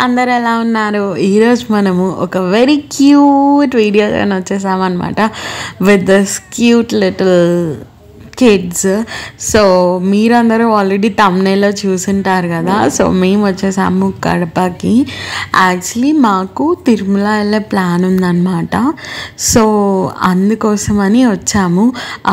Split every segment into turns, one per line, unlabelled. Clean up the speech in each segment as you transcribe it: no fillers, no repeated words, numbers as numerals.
అందరు ఎలా ఉన్నారు? ఈరోజు మనము ఒక వెరీ క్యూట్ వీడియోతో వచ్చేసామన్నమాట with this cute little kids. So మీరందరూ ఆల్రెడీ తమ్నైల్లో చూసుంటారు కదా. సో మేము వచ్చేసాము కడపకి. యాక్చువల్లీ మాకు తిరుమల వెళ్ళే ప్లాన్ ఉందన్నమాట. సో అందుకోసమని వచ్చాము.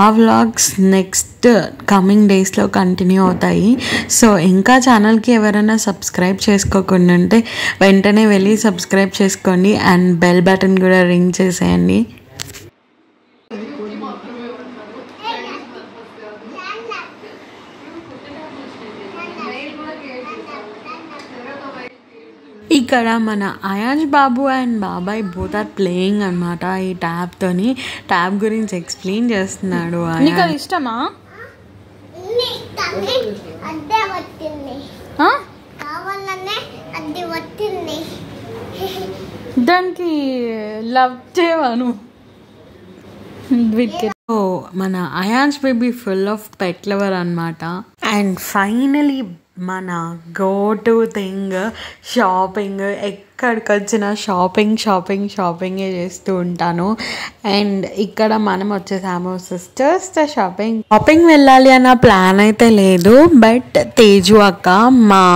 ఆ వ్లాగ్స్ నెక్స్ట్ కమింగ్ డేస్లో కంటిన్యూ అవుతాయి. సో ఇంకా ఛానల్కి ఎవరైనా సబ్స్క్రైబ్ చేసుకోకుండా ఉంటే వెంటనే వెళ్ళి సబ్స్క్రైబ్ చేసుకోండి అండ్ బెల్ బటన్ కూడా రింగ్ చేసేయండి. ఇక్కడ మన అయాన్స్ బాబు అండ్ బాబాయ్ బోత్ ఆర్ ప్లేయింగ్ అనమాట. ఈ ట్యాబ్తోని ట్యాబ్ గురించి ఎక్స్ప్లెయిన్ చేస్తున్నాడు.
నీకు అది ఇష్టమా? దానికి లవ్ చేయవాను.
మన ions baby full of pet lover అనమాట. అండ్ ఫైనలీ మన గో టు థింగ్ షాపింగ్. ఎక్కడికి వచ్చిన షాపింగే చేస్తూ ఉంటాను. అండ్ ఇక్కడ మనం వచ్చేసాము సిస్టర్స్తో షాపింగ్ వెళ్ళాలి అన్న ప్లాన్ అయితే లేదు. బట్ తేజు అక్క మా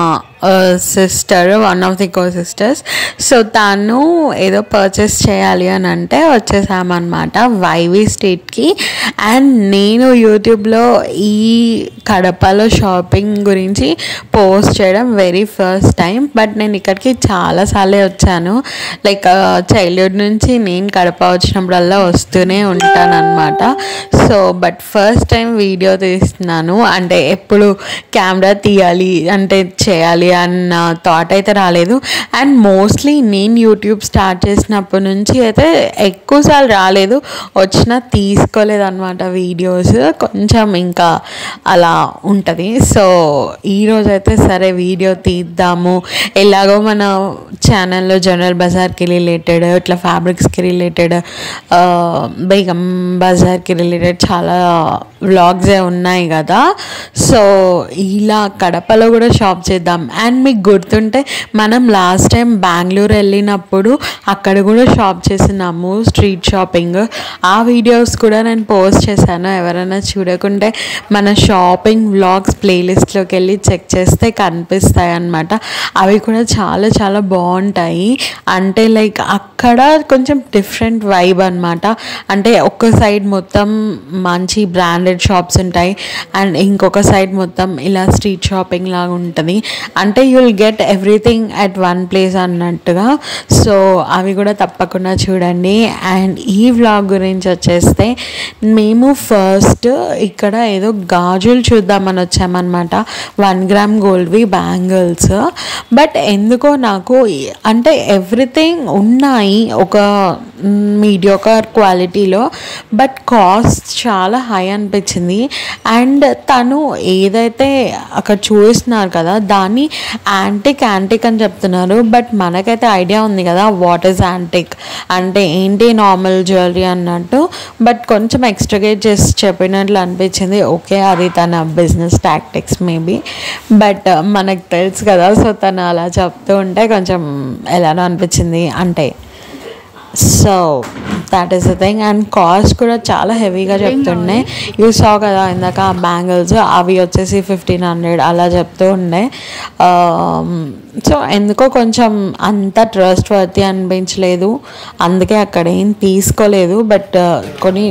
sister, one of the co sisters, so తను ఏదో పర్చేస్ చేయాలి అని అంటే వచ్చేసామన్నమాట వైవి స్ట్రీట్కి. అండ్ నేను యూట్యూబ్లో ఈ కడపలో షాపింగ్ గురించి పోస్ట్ చేయడం వెరీ ఫస్ట్ టైం. బట్ నేను ఇక్కడికి చాలాసార్లు వచ్చాను. లైక్ చైల్డ్హుడ్ నుంచి నేను కడప వచ్చినప్పుడల్లా వస్తూనే ఉంటాను అనమాట. So but first time video తీస్తున్నాను. అంటే ఎప్పుడు కెమెరా తీయాలి అంటే చేయాలి అన్న థాట్ అయితే రాలేదు. అండ్ మోస్ట్లీ నేను యూట్యూబ్ స్టార్ట్ చేసినప్పటి నుంచి అయితే ఎక్కువసార్లు రాలేదు, వచ్చినా తీసుకోలేదు అనమాట వీడియోస్. కొంచెం ఇంకా అలా ఉంటుంది. సో ఈరోజు అయితే సరే వీడియో తీద్దాము. ఎలాగో మన ఛానల్లో జనరల్ బజార్కి రిలేటెడ్, ఇట్లా ఫ్యాబ్రిక్స్కి రిలేటెడ్, బేగం బజార్కి రిలేటెడ్ చాలా వ్లాగ్సే ఉన్నాయి కదా. సో ఇలా కడపలో కూడా షాప్ చేద్దాం. అండ్ మీకు గుర్తుంటే మనం లాస్ట్ టైం బెంగళూరు వెళ్ళినప్పుడు అక్కడ కూడా షాప్ చేసినాము, స్ట్రీట్ షాపింగ్. ఆ వీడియోస్ కూడా నేను పోస్ట్ చేశాను. ఎవరైనా చూడకుంటే మన షాపింగ్ వ్లాగ్స్ ప్లేలిస్ట్లోకి వెళ్ళి చెక్ చేస్తే కనిపిస్తాయి అన్నమాట. అవి కూడా చాలా చాలా బాగుంటాయి. అంటే లైక్ అక్కడ కొంచెం డిఫరెంట్ వైబ్ అనమాట. అంటే ఒక్క సైడ్ మొత్తం మంచి బ్రాండెడ్ షాప్స్ ఉంటాయి అండ్ ఇంకొక సైడ్ మొత్తం ఇలా స్ట్రీట్ షాపింగ్ లాగా ఉంటుంది. అంటే you will get everything at one place అన్నట్టుగా. సో అవి కూడా తప్పకుండా చూడండి. అండ్ ఈ వ్లాగ్ గురించి వచ్చేస్తే మేము ఫస్ట్ ఇక్కడ ఏదో గాజులు చూద్దామని వచ్చామన్నమాట. 1 గ్రామ్ గోల్డ్వి బ్యాంగిల్స్. బట్ ఎందుకో నాకు అంటే ఎవ్రీథింగ్ ఉన్నాయి ఒక మీడియోకర్ క్వాలిటీలో, బట్ కాస్ట్ చాలా హై అనిపించింది. అండ్ తను ఏదైతే అక్కడ చూస్తున్నారు కదా దాన్ని యాంటిక్ అని చెప్తున్నారు. బట్ మనకైతే ఐడియా ఉంది కదా వాట్ ఈజ్ యాంటిక్ అంటే ఏంటి, నార్మల్ జ్యువెలరీ అన్నట్టు. బట్ కొంచెం ఎక్స్ట్రాగేట్ చేసి చెప్పినట్లు అనిపించింది. ఓకే, అది తన బిజినెస్ టాక్టిక్స్ మేబీ. బట్ మనకు తెలుసు కదా, సో తను అలా చెప్తూ ఉంటే కొంచెం ఎలానో అనిపించింది అంటే. So that is the thing. And cost కూడా చాలా హెవీగా చెప్తుండే. యూ సా కదా ఇందాక ఆ బ్యాంగిల్స్, అవి వచ్చేసి 1500 అలా చెప్తూ ఉండే. సో ఎందుకో కొంచెం అంత ట్రస్ట్ వర్తి అనిపించలేదు, అందుకే అక్కడ ఏం తీసుకోలేదు. బట్ కొన్ని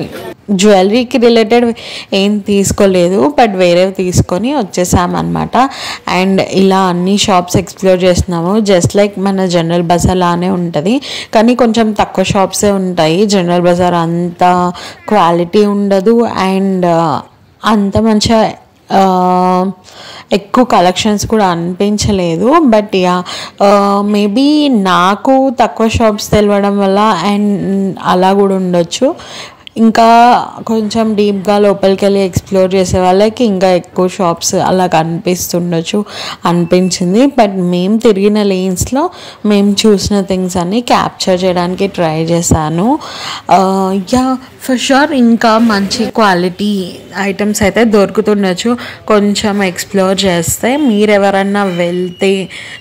జ్యువెలరీకి రిలేటెడ్ ఏం తీసుకోలేదు, బట్ వేరేవి తీసుకొని వచ్చేసామన్నమాట. అండ్ ఇలా అన్ని షాప్స్ ఎక్స్ప్లోర్ చేస్తున్నాము. జస్ట్ లైక్ మన జనరల్ బజార్ లానే ఉంటుంది, కానీ కొంచెం తక్కువ షాప్సే ఉంటాయి. జనరల్ బజార్ అంత క్వాలిటీ ఉండదు అండ్ అంత మంచిగా ఎక్కువ కలెక్షన్స్ కూడా అనిపించలేదు. బట్ యా మేబీ నాకు తక్కువ షాప్స్ తెలవడం వల్ల అండ్ అలా కూడా ఉండొచ్చు. ఇంకా కొంచెం డీప్గా లోపలికి వెళ్ళి ఎక్స్ప్లోర్ చేసే వాళ్ళకి ఇంకా ఎక్కువ షాప్స్ అలా కనిపిస్తుండొచ్చు అనిపించింది. బట్ మేము తిరిగిన లేన్స్లో మేము చూసిన థింగ్స్ అన్నీ క్యాప్చర్ చేయడానికి ట్రై చేశాను. యా ఫర్ షూర్ ఇంకా మంచి క్వాలిటీ ఐటమ్స్ అయితే దొరుకుతుండొచ్చు కొంచెం ఎక్స్ప్లోర్ చేస్తే. మీరు ఎవరన్నా వెళ్తే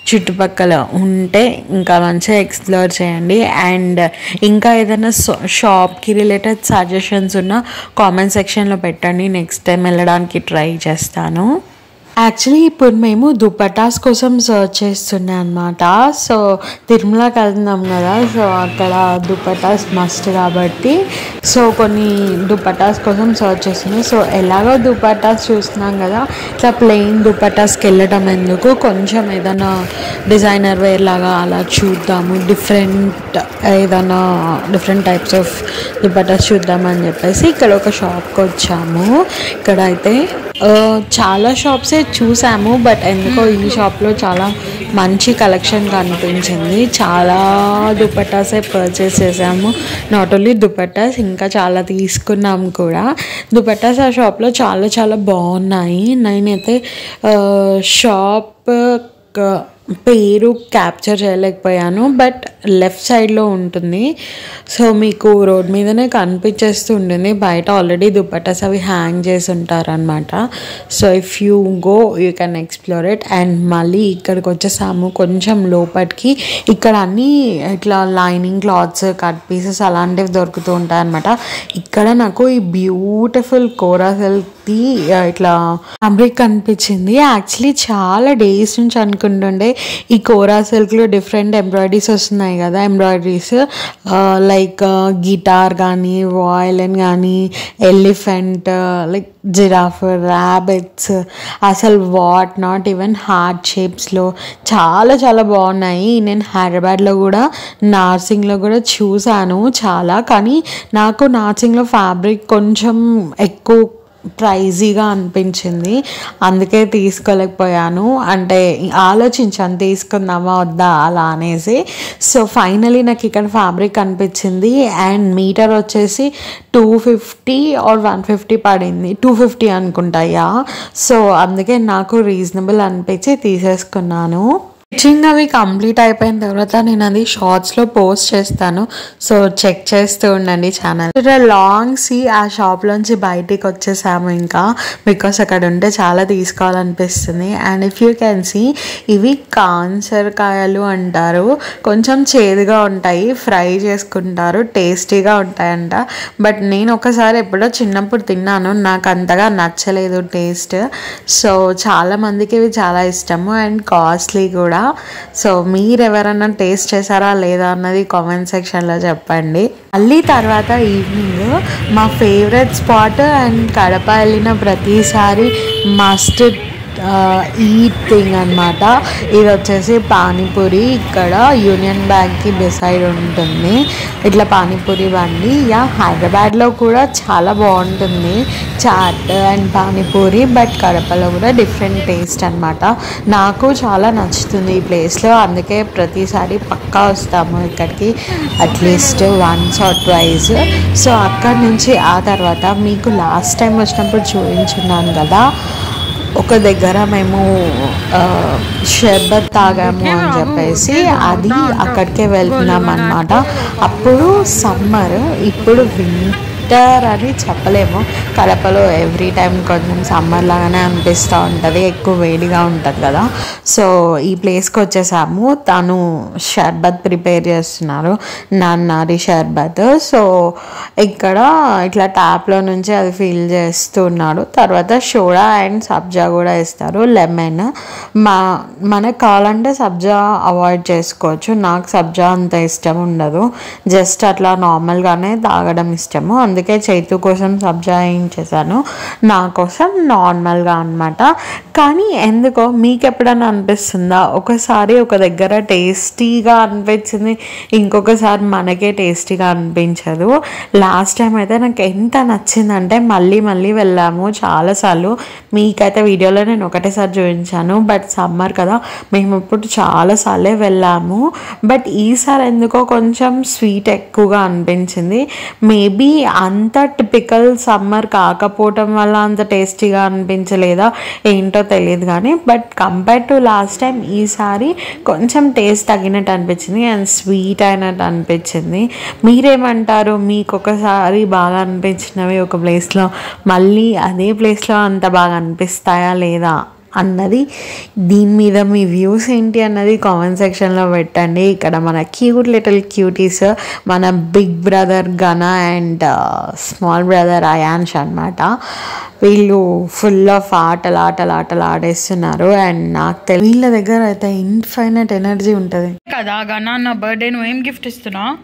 చుట్టుపక్కల ఉంటే ఇంకా మంచిగా ఎక్స్ప్లోర్ చేయండి. అండ్ ఇంకా ఏదైనా షాప్కి రిలేటెడ్ సజెషన్స్ ఉన్న కామెంట్ సెక్షన్లో పెట్టండి, నెక్స్ట్ టైం వెళ్ళడానికి ట్రై చేస్తాను. యాక్చువల్లీ ఇప్పుడు మేము దుపట్టాస్ కోసం సర్చ్ చేస్తున్నాం అనమాట. సో తిరుమలకి వెళ్తున్నాం కదా, సో అక్కడ దుపట్టాస్ మస్ట్ కాబట్టి సో కొన్ని దుపట్టాస్ కోసం సర్చ్ చేస్తున్నాం. సో ఎలాగో దుపట్టాస్ చూస్తున్నాం కదా, ఇట్లా ప్లెయిన్ దుపట్టాస్కి వెళ్ళటం ఎందుకు, కొంచెం ఏదైనా డిజైనర్ వేర్ లాగా అలా చూద్దాము, ఏదైనా డిఫరెంట్ టైప్స్ ఆఫ్ దుపట్టాస్ చూద్దామని చెప్పేసి ఇక్కడ ఒక షాప్కి వచ్చాము. ఇక్కడైతే చాలా షాప్సే చూసాము, బట్ ఎందుకో ఈ షాప్లో చాలా మంచి కలెక్షన్ కనిపించింది. చాలా దుపట్టాసే పర్చేస్ చేసాము. నాట్ ఓన్లీ దుపట్టాస్, ఇంకా చాలా తీసుకున్నాం కూడా. దుపట్టాస్ ఆ షాప్లో చాలా చాలా బాగున్నాయి. నేనైతే షాప్ పేరు క్యాప్చర్ చేయలేకపోయాను, బట్ లెఫ్ట్ సైడ్లో ఉంటుంది. సో మీకు రోడ్ మీదనే కనిపించేస్తూ ఉంటుంది. బయట ఆల్రెడీ దుపట్టాస్ అవి హ్యాంగ్ చేసి ఉంటారనమాట. So if you go you can explore it. And మళ్ళీ ఇక్కడికి వచ్చేసాము కొంచెం లోపలికి. ఇక్కడ అన్నీ ఇట్లా లైనింగ్ క్లాత్స్, కట్ పీసెస్ అలాంటివి దొరుకుతూ ఉంటాయి అనమాట. ఇక్కడ నాకు ఈ బ్యూటిఫుల్ కోరా సిల్క్ది ఇట్లా ఫ్యాబ్రిక్ కనిపించింది. యాక్చువల్లీ చాలా డేస్ నుంచి అనుకుంటుండే ఈ కోరా సిల్క్లో డిఫరెంట్ ఎంబ్రాయిడరీస్ వస్తున్నాయి కదా, ఎంబ్రాయిడరీస్ లైక్ గిటార్ కానీ, వాయలిన్ కానీ, ఎలిఫెంట్, లైక్ జిరాఫ్, ర్యాబిట్స్, అసలు వాట్ నాట్ ఈవెన్ హార్ట్ షేప్స్లో చాలా చాలా బాగున్నాయి. నేను హైదరాబాద్లో కూడా నార్సింగ్లో కూడా చూశాను చాలా, కానీ నాకు నార్సింగ్లో ఫ్యాబ్రిక్ కొంచెం ఎక్కువ ప్రైజీగా అనిపించింది, అందుకే తీసుకోలేకపోయాను. అంటే ఆలోచించాను తీసుకుందామా వద్దా అలా అనేసి. సో ఫైనలీ నాకు ఇక్కడ ఫ్యాబ్రిక్ అనిపించింది. అండ్ మీటర్ వచ్చేసి 250 or 150 పడింది, 250 అనుకుంటాయా. సో అందుకే నాకు రీజనబుల్ అనిపించి తీసేసుకున్నాను. స్టిచ్చింగ్ అవి కంప్లీట్ అయిపోయిన తర్వాత నేను అది షార్ట్స్లో పోస్ట్ చేస్తాను, సో చెక్ చేస్తూ ఉండండి ఛానల్. లాంగ్ ఆ షాప్లోంచి బయటికి వచ్చేసాము ఇంకా, బికాస్ అక్కడ ఉంటే చాలా తీసుకోవాలనిపిస్తుంది. And if you can see ఇవి కాన్సరకాయలు అంటారు, కొంచెం చేదుగా ఉంటాయి, ఫ్రై చేసుకుంటారు, టేస్టీగా ఉంటాయంట. బట్ నేను ఒకసారి ఎప్పుడో చిన్నప్పుడు తిన్నాను, నాకు అంతగా నచ్చలేదు టేస్ట్. సో చాలామందికి ఇవి చాలా ఇష్టము అండ్ కాస్ట్లీ కూడా. సో మీరు ఎవరైనా టేస్ట్ చేశారా లేదా అన్నది కామెంట్ సెక్షన్లో చెప్పండి. మళ్ళీ తర్వాత ఈవినింగ్ మా ఫేవరెట్ స్పాట్ అండ్ కడప వెళ్ళిన ప్రతిసారి మస్ట్ ఈట్ థింగ్ అనమాట. ఇది వచ్చేసి పానీపూరి. ఇక్కడ యూనియన్ బ్యాంక్కి బిసైడ్ ఉంటుంది ఇట్లా పానీపూరి బండి. హైదరాబాద్లో కూడా చాలా బాగుంటుంది చాట్ అండ్ పానీపూరి, బట్ కడపలో కూడా డిఫరెంట్ టేస్ట్ అనమాట. నాకు చాలా నచ్చుతుంది ఈ ప్లేస్లో, అందుకే ప్రతిసారి పక్కా వస్తాము ఇక్కడికి at least once or twice. So అక్కడి నుంచి ఆ తర్వాత మీకు లాస్ట్ టైం వచ్చినప్పుడు చూపించున్నాను కదా, ఒక దగ్గర మేము షర్బత్ తాగాము అని చెప్పేసి అది అక్కడికే వెళ్తున్నాం అనమాట. అప్పుడు సమ్మర్, ఇప్పుడు వింటర్ అని చెప్పలేము. కడపలో ఎవ్రీ టైం కొంచెం సమ్మర్ లాగానే అనిపిస్తూ ఉంటుంది, ఎక్కువ వేడిగా ఉంటుంది కదా. సో ఈ ప్లేస్కి వచ్చేసాము. తను షర్బత్ ప్రిపేర్ చేస్తున్నారు, నన్నారి షర్బత్. సో ఇక్కడ ఇట్లా ట్యాప్లో నుంచి అది ఫిల్ చేస్తున్నాడు. తర్వాత సోడా అండ్ సబ్జా కూడా ఇస్తారు, లెమన్. మనకు కావాలంటే సబ్జా అవాయిడ్ చేసుకోవచ్చు, నాకు సబ్జా అంత ఇష్టం ఉండదు, జస్ట్ అట్లా నార్మల్గానే తాగడం ఇష్టము. అందుకే చైతు కోసం సబ్జా చేశాను, నా కోసం నార్మల్గా అనమాట. కానీ ఎందుకో మీకు ఎప్పుడైనా అనిపిస్తుందా, ఒకసారి ఒక దగ్గర టేస్టీగా అనిపించింది, ఇంకొకసారి మనకే టేస్టీగా అనిపించదు. లాస్ట్ టైం అయితే నాకు ఎంత నచ్చిందంటే మళ్ళీ మళ్ళీ వెళ్ళాము చాలాసార్లు. మీకైతే వీడియోలో నేను ఒకటేసారి చూపించాను, బట్ సమ్మర్ కదా మేము ఇప్పుడు చాలాసార్లే వెళ్ళాము. బట్ ఈసారి ఎందుకో కొంచెం స్వీట్ ఎక్కువగా అనిపించింది. మేబీ అంత టిపికల్ సమ్మర్ కాకపోవటం వల్ల అంత టేస్టీగా అనిపించలేదా ఏంటో తెలియదు కానీ, but compare to last time ఈసారి కొంచెం టేస్ట్ తగ్గినట్టు అనిపించింది అండ్ స్వీట్ అయినట్టు అనిపించింది. మీరేమంటారు? మీకు ఒకసారి బాగా అనిపించినవి ఒక ప్లేస్లో మళ్ళీ అదే ప్లేస్లో అంత బాగా అనిపిస్తాయా లేదా అన్నది, దీని మీద మీ వ్యూస్ ఏంటి అన్నది కామెంట్ సెక్షన్లో పెట్టండి. ఇక్కడ మన క్యూట్ లిటిల్ క్యూటీస్ మన big brother Gana and small brother Ayansh అనమాట. వీళ్ళు ఫుల్ ఆఫ్ ఆటలు ఆడేస్తున్నారు అండ్ నాకు వీళ్ళ దగ్గర అయితే ఇన్ఫైనట్ ఎనర్జీ ఉంటుంది
కదా. గణ నా బర్త్డే నువ్వు ఏం గిఫ్ట్ ఇస్తున్నావు?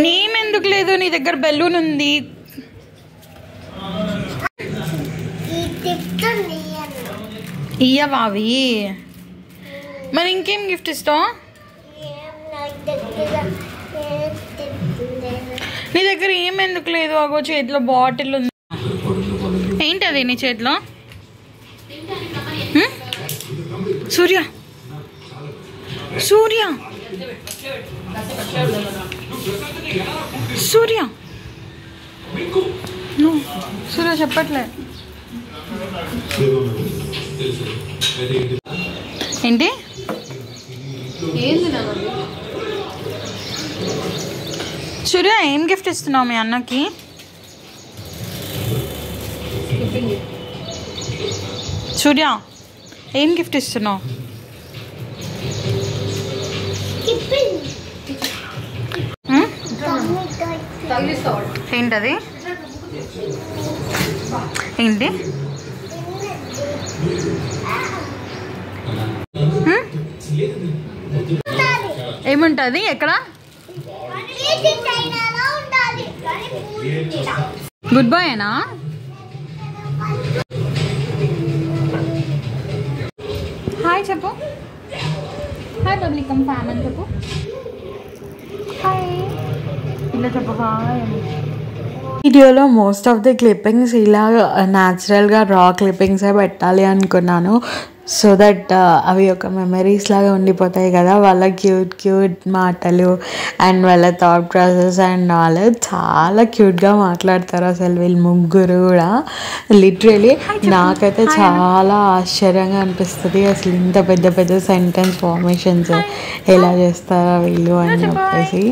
నేమెందుకు లేదు, నీ దగ్గర బెలూన్ ఉంది. ఇయ్యవా అవి? మరి ఇంకేం గిఫ్ట్ ఇస్తావు? నీ దగ్గర ఏమెందుకు లేదు? అగో చేతిలో బాటిల్ ఉంది. ఏంటది నీ చేతిలో? సూర్య సూర్య సూర్య సూర్య చెప్పట్లే. ఏంటి సూర్య ఏం గిఫ్ట్ ఇస్తున్నావు మీ అన్నకి? సూర్య ఏం గిఫ్ట్ ఇస్తున్నావు? ఏంటది? ఏంటి? ఏముంటుంది? ఎక్కడ? గుడ్ బాయ్ ఏనా? హాయ్ చెప్పు. హాయ్ పబ్లికం ఫ్యామ్ అని చెప్పు. హాయ్ ఇలా చెప్పు. హాయ్ అని.
వీడియోలో మోస్ట్ ఆఫ్ ది క్లిప్పింగ్స్ ఇలా న్యాచురల్గా రా క్లిప్పింగ్సే పెట్టాలి అనుకున్నాను, సో దట్ అవి ఒక మెమరీస్ లాగా ఉండిపోతాయి కదా. వాళ్ళ క్యూట్ మాటలు అండ్ వాళ్ళ థాట్ ప్రాసెస్ అండ్ వాళ్ళు చాలా క్యూట్గా మాట్లాడతారు అసలు వీళ్ళు ముగ్గురు కూడా. లిటరలీ నాకైతే చాలా ఆశ్చర్యంగా అనిపిస్తుంది అసలు ఇంత పెద్ద పెద్ద సెంటెన్స్ ఫార్మేషన్స్ ఎలా చేస్తారా వీళ్ళు అని చెప్పేసి.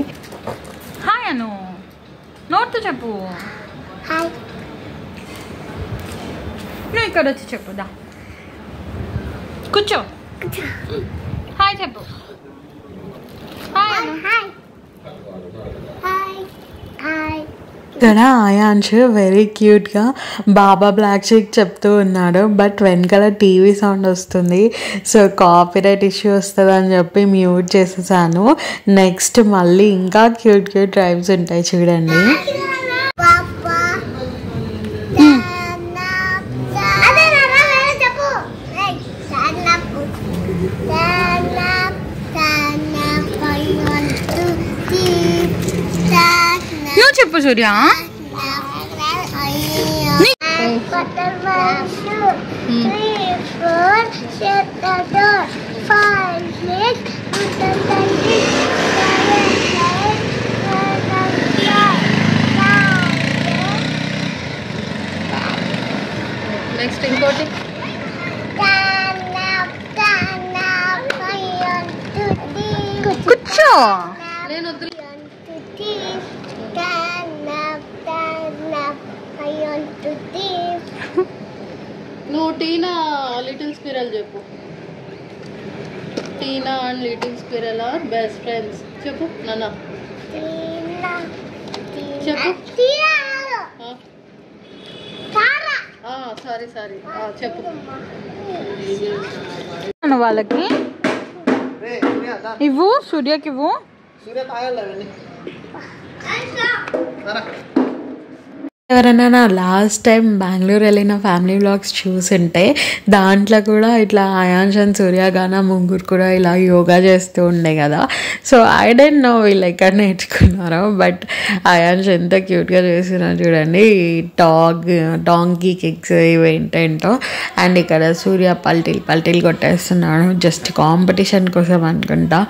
హాయ్ అను, నోట్తో చెప్పు. నువ్వు ఇక్కడ వచ్చి చెప్పు. దా కూర్చో. హాయ్ చెప్పు.
ఇక్కడ అయాన్ష్ వెరీ క్యూట్గా బాబా బ్లాక్ షేక్ చెప్తూ ఉన్నాడు, బట్ వెనకాల టీవీ సౌండ్ వస్తుంది, సో కాపీరైట్ ఇష్యూ వస్తుంది అని చెప్పి మ్యూట్ చేసేసాను. నెక్స్ట్ మళ్ళీ ఇంకా క్యూట్ డ్రైవ్స్ ఉంటాయి చూడండి.
నువ్వు చెప్పు సూర్య. నెక్స్ట్ ఇంకోటి. కూర్చో. నువ్వు టీనా లిటిల్ స్పిరల్ చెప్పు. Tina and little spiral are best friends చెప్పు. నాన్న చెప్పు. సారీ చెప్పు. వాళ్ళకి ఇవ్వు, సూర్యకి ఇవ్వు.
ఎవరైనా నా లాస్ట్ టైం బెంగళూరు వెళ్ళిన ఫ్యామిలీ వ్లాగ్స్ చూసుంటే దాంట్లో కూడా ఇట్లా అయాన్ష్ అండ్ సూర్యగాన ముగ్గురు కూడా ఇలా యోగా చేస్తూ ఉండే కదా. సో ఐ డోంట్ నో వీళ్ళు ఎక్కడ నేర్చుకున్నారో, బట్ అయాన్ష్ ఎంత క్యూట్గా చేస్తున్నారు చూడండి. Donkey kicks ఇవేంటేంటో. అండ్ ఇక్కడ సూర్య పల్టీలు కొట్టేస్తున్నాడు జస్ట్ కాంపిటీషన్ కోసం అనుకుంటా.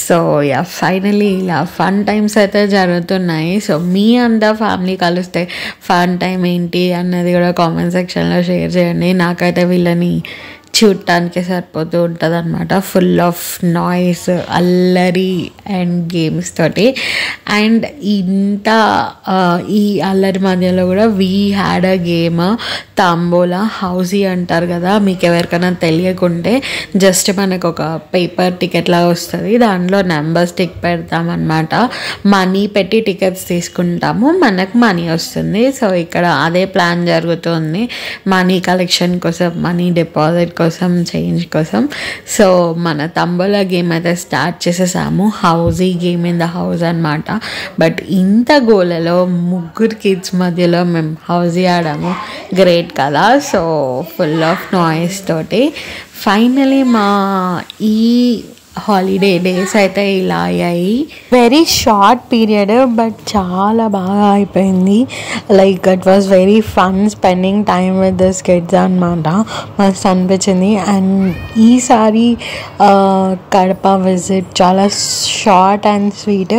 సో యా, ఫైనలీ ఇలా ఫన్ టైమ్స్ అయితే జరుగుతున్నాయి. సో మీ అంతా ఫ్యామిలీ కలిస్తే ఫన్ టైం ఏంటి అన్నది కూడా కామెంట్ సెక్షన్లో షేర్ చేయండి. నాకైతే వీళ్ళని చూడటానికి సరిపోతూ ఉంటుంది అనమాట. ఫుల్ ఆఫ్ నాయిస్, అల్లరి అండ్ గేమ్స్ తోటి. అండ్ ఇంత ఈ అల్లరి మధ్యలో కూడా we had a game, tambola housie అంటారు కదా. మీకు ఎవరికైనా తెలియకుంటే జస్ట్ మనకు ఒక పేపర్ టికెట్ లాగా వస్తుంది, దాంట్లో నెంబర్స్ టిక్ పెడతామన్నమాట. మనీ పెట్టి టికెట్స్ తీసుకుంటాము, మనకు మనీ వస్తుంది. సో ఇక్కడ అదే ప్లాన్ జరుగుతుంది, మనీ కలెక్షన్ కోసం, మనీ డిపాజిట్ కోసం, చేంజ్ కోసం. సో మన తంబోలా గేమ్ అయితే స్టార్ట్ చేసేసాము. Housie game in the house అనమాట. బట్ ఇంత గోలలో ముగ్గురు కిడ్స్ మధ్యలో మేము హౌజీ ఆడాము. గ్రేట్ కదా. సో ఫుల్ ఆఫ్ నాయిస్ తోటి ఫైనలీ మా ఈ హాలిడే డేస్ అయితే ఇలా అయ్యాయి. వెరీ షార్ట్ పీరియడ్ బట్ చాలా బాగా అయిపోయింది. Like it was very fun spending time with this kids అనమాట. మస్తు అనిపించింది. అండ్ ఈసారి కడప విజిట్ చాలా short and sweet.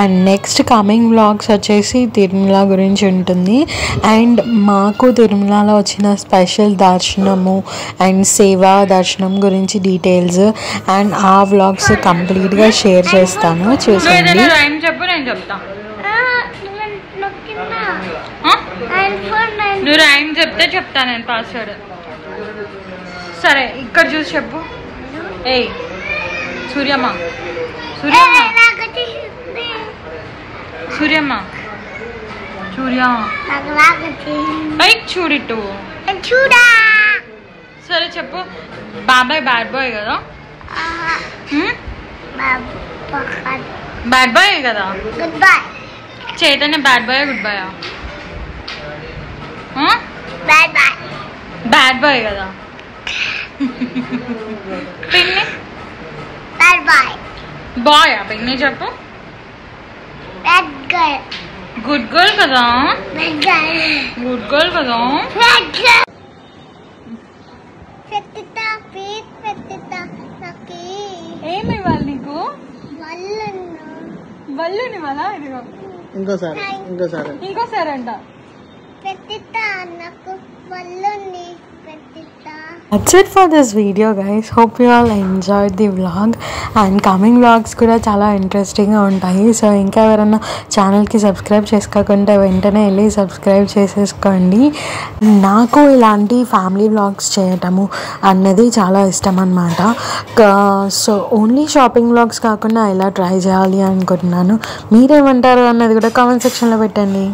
And next coming vlogs వచ్చేసి తిరుమల గురించి ఉంటుంది. అండ్ మాకు తిరుమలలో వచ్చిన స్పెషల్ దర్శనము అండ్ సేవా దర్శనం గురించి డీటెయిల్స్ అండ్ ఆ వ్లాగ్స్ కంప్లీట్గా షేర్ చేస్తాను, చూసండి.
చెప్పు, నేను చెప్తా. నువ్వు రైమ్ చెప్తే చెప్తా నేను పాస్వర్డ్. సరే ఇక్కడ చూసి చెప్పు. ఏయ్ సూర్యమ్మ, సూర్యమ్మ, సూర్యమ్మ, సూర్య పైకి చూడిట్టు చూడా. సరే చెప్పు. బాబాయ్ బ్యాడ్ బాయ్ కదా, బ్యాడ్ బాయ్ కదా. Good boy. Chaitanya bad boy good boy? Bad boy. Bad boy కదా. పిన్ని బ్యాడ్ బాయ్. బాయ్ పిన్ని చెప్పు. Bad girl. గుడ్ గర్ల్ కదా. గుడ్ గర్ల్ కదా. ఏమి ఇవ్వాలి నీకు? వల్లుని ఇవ్వాలా? ఇదిగో ఇంకోసారి అంట.
That's it for this video guys. Hope you all enjoyed the vlog and coming vlogs కూడా చాలా ఇంట్రెస్టింగ్గా ఉంటాయి. సో ఇంకా ఎవరైనా ఛానల్కి సబ్స్క్రైబ్ చేసుకోకుంటే వెంటనే వెళ్ళి సబ్స్క్రైబ్ చేసేసుకోండి. నాకు ఇలాంటి ఫ్యామిలీ వ్లాగ్స్ చేయటము అన్నది చాలా ఇష్టం అన్నమాట. సో ఓన్లీ షాపింగ్ వ్లాగ్స్ కాకుండా ఇలా ట్రై చేయాలి అనుకుంటున్నాను. మీరేమంటారు అన్నది కూడా కామెంట్ సెక్షన్లో పెట్టండి.